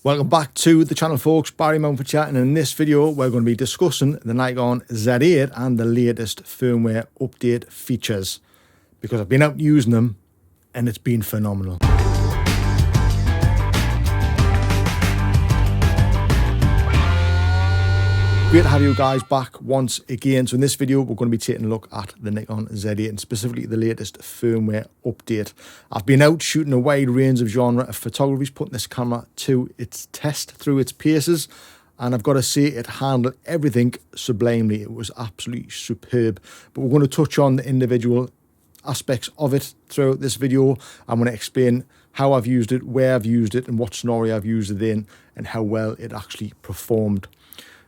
Welcome back to the channel, folks. Barry Mountford chat, and in this video we're going to be discussing the Nikon Z8 and the latest firmware update features, because I've been out using them and it's been phenomenal. Great to have you guys back once again. So in this video, we're going to be taking a look at the Nikon Z8 and specifically the latest firmware update. I've been out shooting a wide range of genre of photography, putting this camera to its test through its paces, and I've got to say it handled everything sublimely. It was absolutely superb. But we're going to touch on the individual aspects of it throughout this video. I'm going to explain how I've used it, where I've used it, and what scenario I've used it in, and how well it actually performed.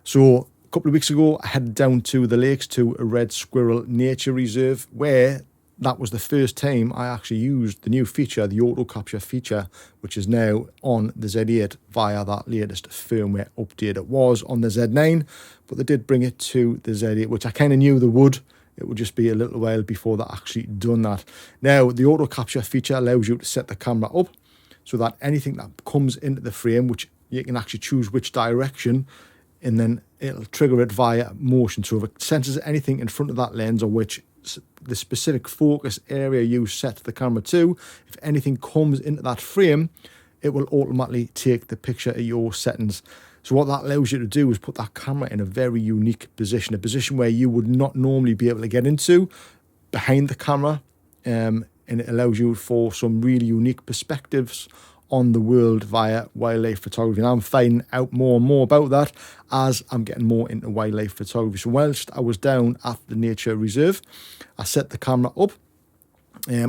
So a couple of weeks ago, I headed down to the lakes to a Red Squirrel Nature Reserve, where that was the first time I actually used the new feature, the auto capture feature, which is now on the Z8 via that latest firmware update. It was on the Z9, but they did bring it to the Z8, which I kind of knew they would. It would just be a little while before they actually done that. Now, the auto capture feature allows you to set the camera up so that anything that comes into the frame, which you can actually choose which direction, and then it'll trigger it via motion. So if it senses anything in front of that lens, or which the specific focus area you set the camera to, if anything comes into that frame, it will automatically take the picture at your settings. So what that allows you to do is put that camera in a very unique position, a position where you would not normally be able to get into behind the camera, and it allows you for some really unique perspectives on the world via wildlife photography. And I'm finding out more and more about that as I'm getting more into wildlife photography. So whilst I was down at the nature reserve, I set the camera up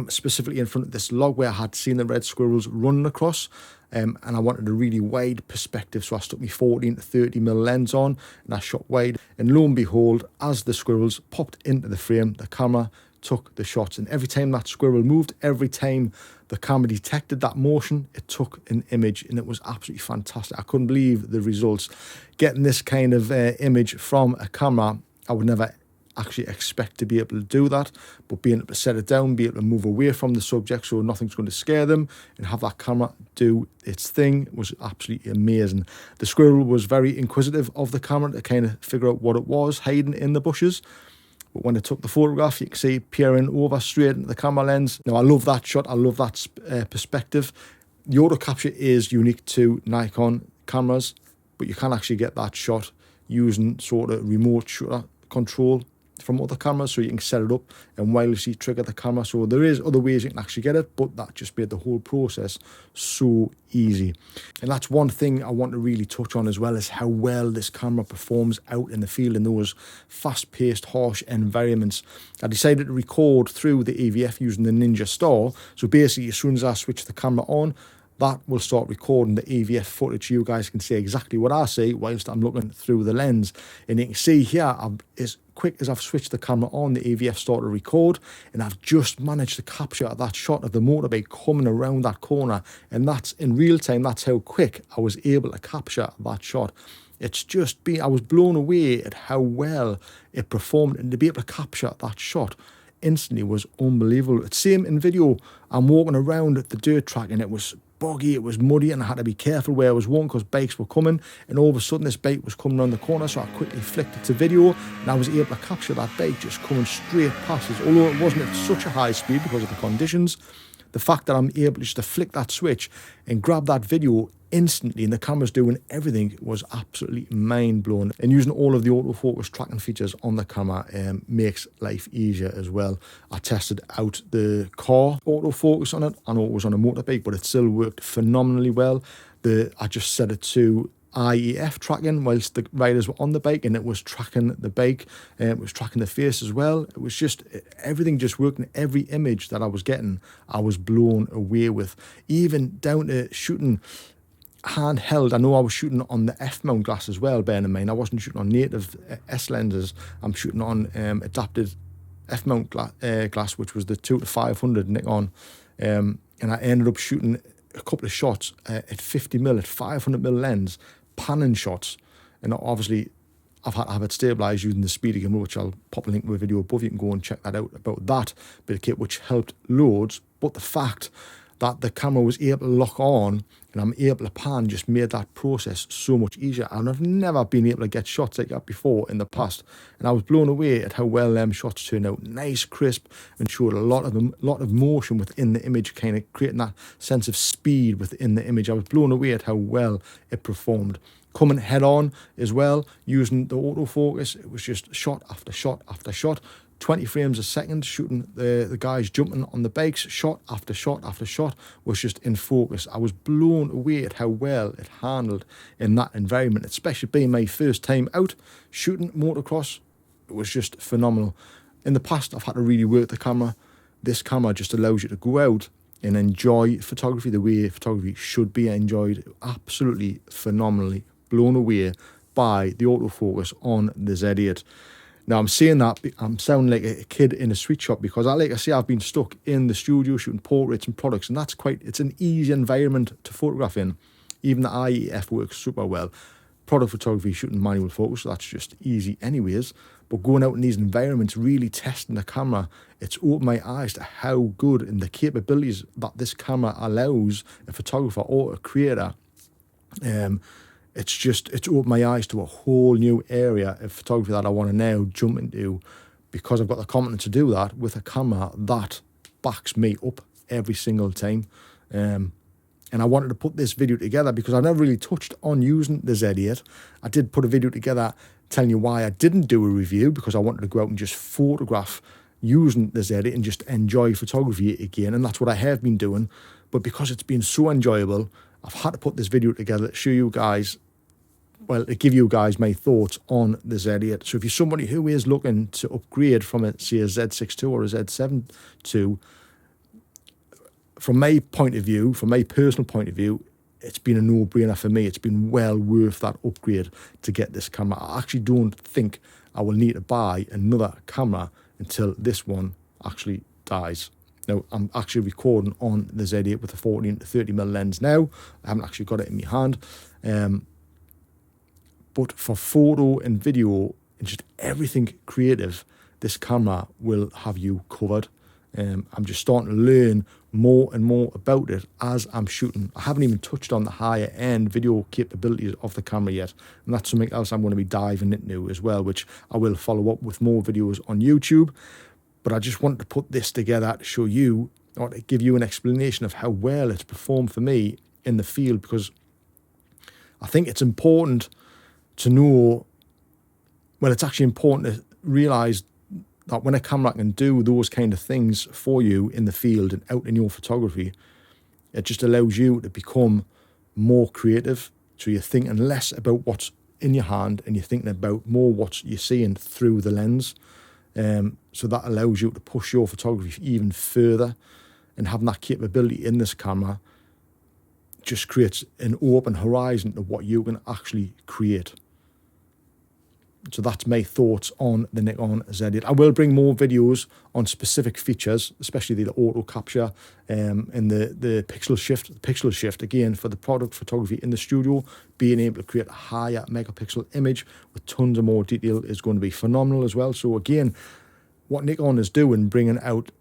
specifically in front of this log where I had seen the red squirrels running across, and I wanted a really wide perspective. So I stuck my 14 to 30mm lens on and I shot wide, and lo and behold, as the squirrels popped into the frame, the camera took the shots. And every time that squirrel moved, every time the camera detected that motion, it took an image, and it was absolutely fantastic. I couldn't believe the results. Getting this kind of image from a camera, I would never actually expect to be able to do that, but being able to set it down, be able to move away from the subject so nothing's going to scare them, and have that camera do its thing was absolutely amazing. The squirrel was very inquisitive of the camera to kind of figure out what it was hiding in the bushes. But when I took the photograph, you can see peering over straight into the camera lens. Now, I love that shot. I love that perspective. The auto capture is unique to Nikon cameras, but you can actually get that shot using sort of remote shutter control from other cameras, so you can set it up and wirelessly trigger the camera. So there is other ways you can actually get it, but that just made the whole process so easy. And that's one thing I want to really touch on as well, is how well this camera performs out in the field in those fast-paced, harsh environments. I decided to record through the EVF using the Ninja Star. So basically, as soon as I switch the camera on, that will start recording the EVF footage. You guys can see exactly what I see whilst I'm looking through the lens. And you can see here, as quick as I've switched the camera on, the EVF started to record, and I've just managed to capture that shot of the motorbike coming around that corner. And that's in real time. That's how quick I was able to capture that shot. It's just been, I was blown away at how well it performed, and to be able to capture that shot instantly was unbelievable. It's same in video. I'm walking around at the dirt track and it was boggy, it was muddy, and I had to be careful where I was walking because bikes were coming, and all of a sudden this bike was coming around the corner, so I quickly flicked it to video, and I was able to capture that bike just coming straight past us. Although it wasn't at such a high speed because of the conditions, the fact that I'm able just to flick that switch and grab that video instantly, and the camera's doing everything, was absolutely mind-blowing. And using all of the autofocus tracking features on the camera makes life easier as well. I tested out the car autofocus on it. I know it was on a motorbike, but it still worked phenomenally well. I just set it to IEF tracking whilst the riders were on the bike, and it was tracking the bike, and it was tracking the face as well. It was just, everything just worked, and every image that I was getting, I was blown away with. Even down to shooting handheld. I know I was shooting on the F-mount glass as well, bearing in mind I wasn't shooting on native S lenses. I'm shooting on adapted F-mount glass, which was the 2 to 500 Nikon, and I ended up shooting a couple of shots at 50mm, at 500mm lens, panning shots, and obviously I've had to have it stabilised using the Speedy gimbal, which I'll pop a link to a video above. You can go and check that out about that bit of kit, which helped loads. But the fact that the camera was able to lock on and I'm able to pan just made that process so much easier. And I've never been able to get shots like that before in the past. And I was blown away at how well them shots turned out. Nice, crisp, and showed a lot of motion within the image, kind of creating that sense of speed within the image. I was blown away at how well it performed. Coming head on as well, using the autofocus, it was just shot after shot after shot. 20 frames a second, shooting the guys jumping on the bikes, shot after shot after shot, was just in focus. I was blown away at how well it handled in that environment, especially being my first time out shooting motocross. It was just phenomenal. In the past, I've had to really work the camera. This camera just allows you to go out and enjoy photography the way photography should be enjoyed. Absolutely phenomenally blown away by the autofocus on the Z8. Now, I'm saying that I'm sounding like a kid in a sweet shop because, like I say, I've been stuck in the studio shooting portraits and products, and it's an easy environment to photograph in. Even the IEF works super well. Product photography, shooting manual focus, so that's just easy anyways. But going out in these environments, really testing the camera, it's opened my eyes to how good and the capabilities that this camera allows a photographer or a creator. It's opened my eyes to a whole new area of photography that I want to now jump into, because I've got the confidence to do that with a camera that backs me up every single time. And I wanted to put this video together because I never really touched on using the Z8. I did put a video together telling you why I didn't do a review, because I wanted to go out and just photograph using the Z8 and just enjoy photography again. And that's what I have been doing. But because it's been so enjoyable, I've had to put this video together to show you guys, well, to give you guys my thoughts on the Z8. So if you're somebody who is looking to upgrade from say a Z6 II or a Z7 II, from my point of view, from my personal point of view, it's been a no-brainer for me. It's been well worth that upgrade to get this camera. I actually don't think I will need to buy another camera until this one actually dies. Now, I'm actually recording on the Z8 with a 14 to 30mm lens now. I haven't actually got it in my hand. But for photo and video and just everything creative, this camera will have you covered. I'm just starting to learn more and more about it as I'm shooting. I haven't even touched on the higher end video capabilities of the camera yet. And that's something else I'm going to be diving into as well, which I will follow up with more videos on YouTube. But I just wanted to put this together to show you, or to give you an explanation of how well it's performed for me in the field, because I think it's important to know, well, it's actually important to realise that when a camera can do those kind of things for you in the field and out in your photography, it just allows you to become more creative. So you're thinking less about what's in your hand and you're thinking about more what you're seeing through the lens. So that allows you to push your photography even further, and having that capability in this camera just creates an open horizon to what you can actually create. So that's my thoughts on the Nikon Z8. I will bring more videos on specific features, especially the auto capture and the pixel shift. Pixel shift, again, for the product photography in the studio, being able to create a higher megapixel image with tons of more detail is going to be phenomenal as well. So again, what Nikon is doing, bringing out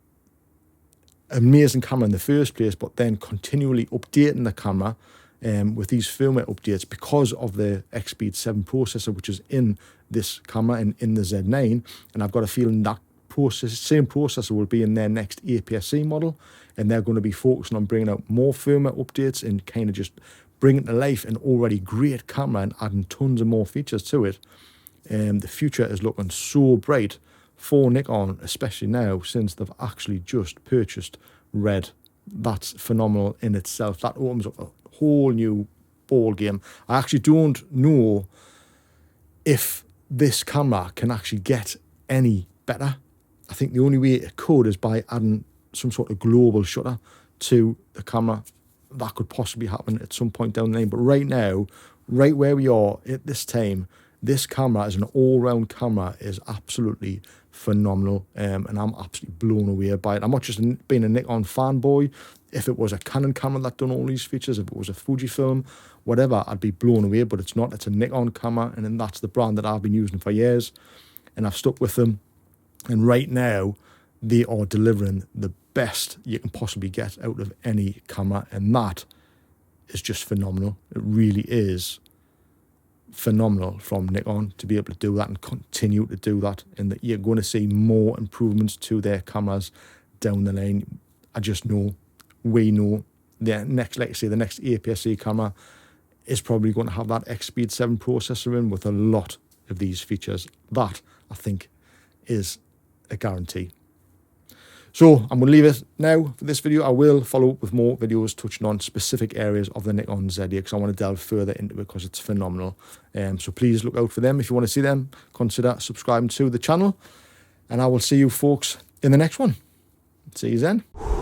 an amazing camera in the first place, but then continually updating the camera with these firmware updates because of the X-Speed 7 processor, which is in this camera and in the Z9. And I've got a feeling that same processor will be in their next APS-C model, and they're going to be focusing on bringing out more firmware updates and kind of just bringing to life an already great camera and adding tons of more features to it. The future is looking so bright for Nikon, especially now since they've actually just purchased Red. That's phenomenal in itself. That opens up a whole new ball game. I actually don't know if this camera can actually get any better. I think the only way it could is by adding some sort of global shutter to the camera. That could possibly happen at some point down the line. But right now, right where we are at this time, this camera as an all-round camera is absolutely phenomenal, and I'm absolutely blown away by it. I'm not just being a Nikon fanboy. If it was a Canon camera that done all these features, if it was a Fujifilm, whatever, I'd be blown away, but it's not. It's a Nikon camera, and then that's the brand that I've been using for years, and I've stuck with them. And right now, they are delivering the best you can possibly get out of any camera, and that is just phenomenal. It really is phenomenal from Nikon to be able to do that and continue to do that, and that you're going to see more improvements to their cameras down the line. I just know, we know, the next, like I say, the next APS-C camera is probably going to have that X-Speed 7 processor in with a lot of these features. That, I think, is a guarantee. So I'm going to leave it now for this video. I will follow up with more videos touching on specific areas of the Nikon Z8 because I want to delve further into it because it's phenomenal. So please look out for them. If you want to see them, consider subscribing to the channel. And I will see you folks in the next one. See you then.